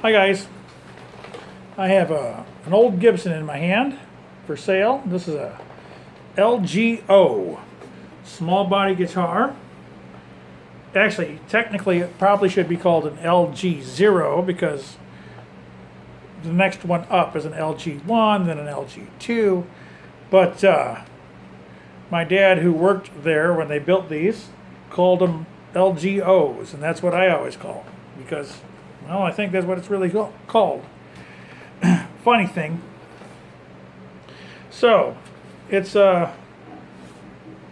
Hi guys, I have an old Gibson in my hand for sale. This is a LG-0 small body guitar. Actually, technically it probably should be called an LG-0 because the next one up is an LG-1, then an LG-2. But my dad, who worked there when they built these, called them LG-0s, and that's what I always call them because, well, I think that's what it's really called. Funny thing. So, it's a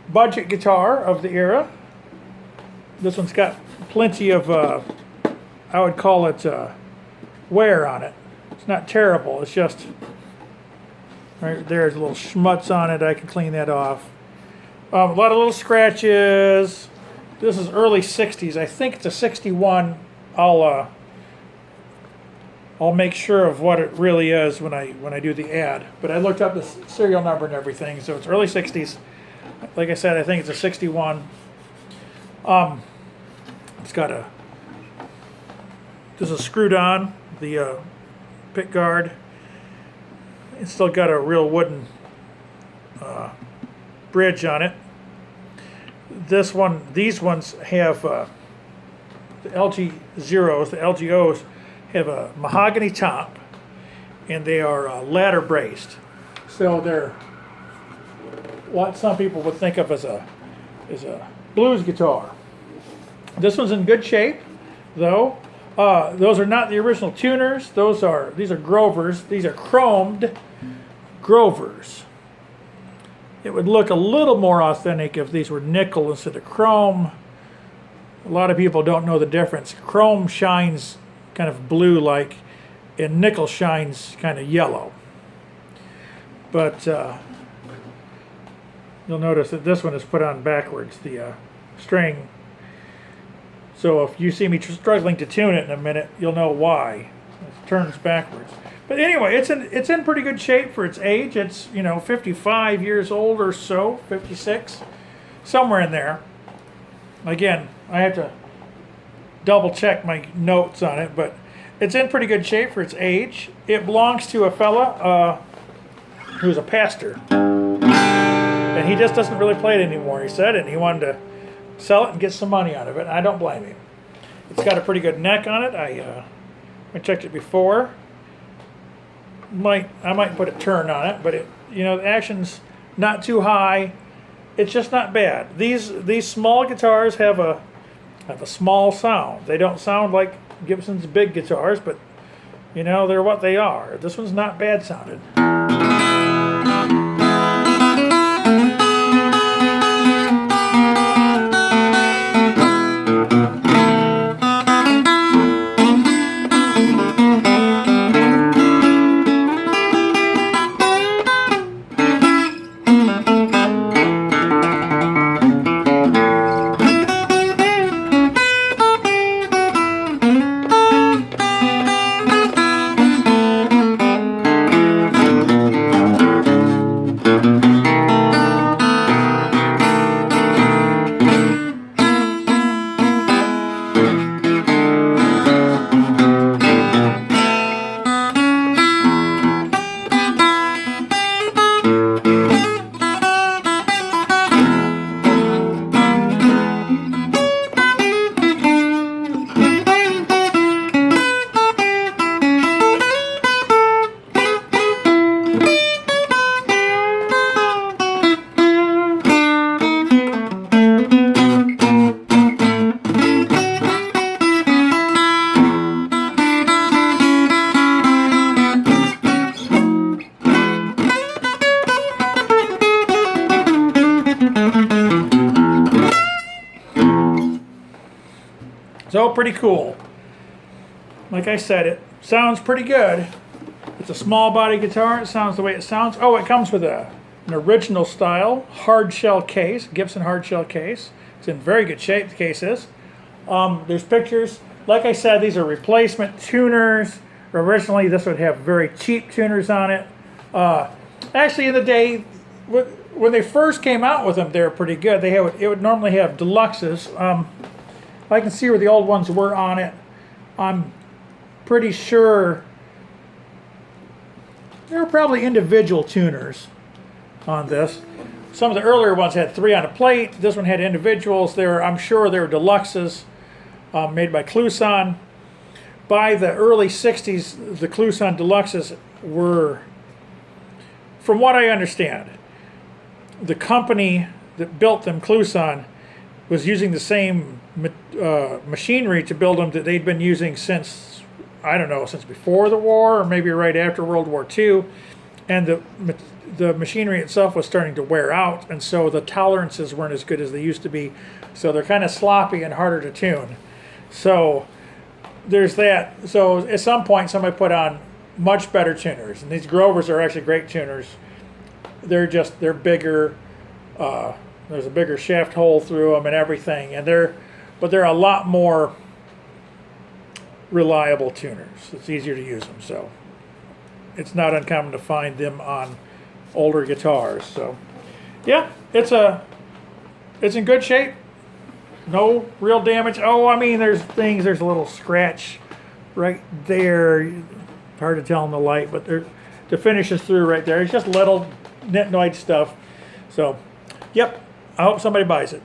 budget guitar of the era. This one's got plenty of, I would call it wear on it. It's not terrible, it's just, right there's a little schmutz on it. I can clean that off. A lot of little scratches. This is early 60s. I think it's a 61. I'll make sure of what it really is when I do the ad. But I looked up the serial number and everything, so it's early 60s. Like I said, I think it's a 61. It's got this is screwed on, the pick guard. It's still got a real wooden bridge on it. These ones have the LG-0s, the LG-0s have a mahogany top, and they are ladder braced. So they're what some people would think of as a blues guitar. This one's in good shape, though. Those are not the original tuners. These are Grovers. These are chromed Grovers. It would look a little more authentic if these were nickel instead of chrome. A lot of people don't know the difference. Chrome shines kind of blue-like, and nickel shines kind of yellow. But you'll notice that this one is put on backwards, the string. So if you see me struggling to tune it in a minute, you'll know why. It turns backwards. But anyway, it's in pretty good shape for its age. It's 55 years old or so, 56, somewhere in there. Again, I have to double check my notes on it, but it's in pretty good shape for its age. It belongs to a fella who's a pastor, and he just doesn't really play it anymore. He said, and he wanted to sell it and get some money out of it. I don't blame him. It's got a pretty good neck on it. I checked it before. I might put a turn on it, but the action's not too high. It's just not bad. These small guitars have a small sound. They don't sound like Gibson's big guitars, but they're what they are. This one's not bad sounding. So pretty cool. Like I said, it sounds pretty good. It's a small body guitar. It sounds the way it sounds. Oh, it comes with an original style hard shell case, Gibson hard shell case. It's in very good shape, the case is. There's pictures. Like I said, these are replacement tuners. Originally, this would have very cheap tuners on it. Actually, in the day, when they first came out with them, they were pretty good. It would normally have deluxes. I can see where the old ones were on it. I'm pretty sure there were probably individual tuners on this. Some of the earlier ones had 3 on a plate. This one had individuals. I'm sure they were deluxes made by Kluson. By the early 60s, the Kluson deluxes were, from what I understand, the company that built them, Kluson, was using the same machinery to build them that they'd been using since, I don't know, since before the war or maybe right after World War II. And the machinery itself was starting to wear out, and so the tolerances weren't as good as they used to be. So they're kind of sloppy and harder to tune. So there's that. So at some point somebody put on much better tuners, and these Grovers are actually great tuners. They're bigger. There's a bigger shaft hole through them and everything, and they're a lot more reliable tuners. It's easier to use them, so it's not uncommon to find them on older guitars. So yeah, it's in good shape. No real damage. Oh, I mean, there's a little scratch right there. Hard to tell in the light, but the finish is through right there. It's just little nitnoid stuff. So, yep, I hope somebody buys it.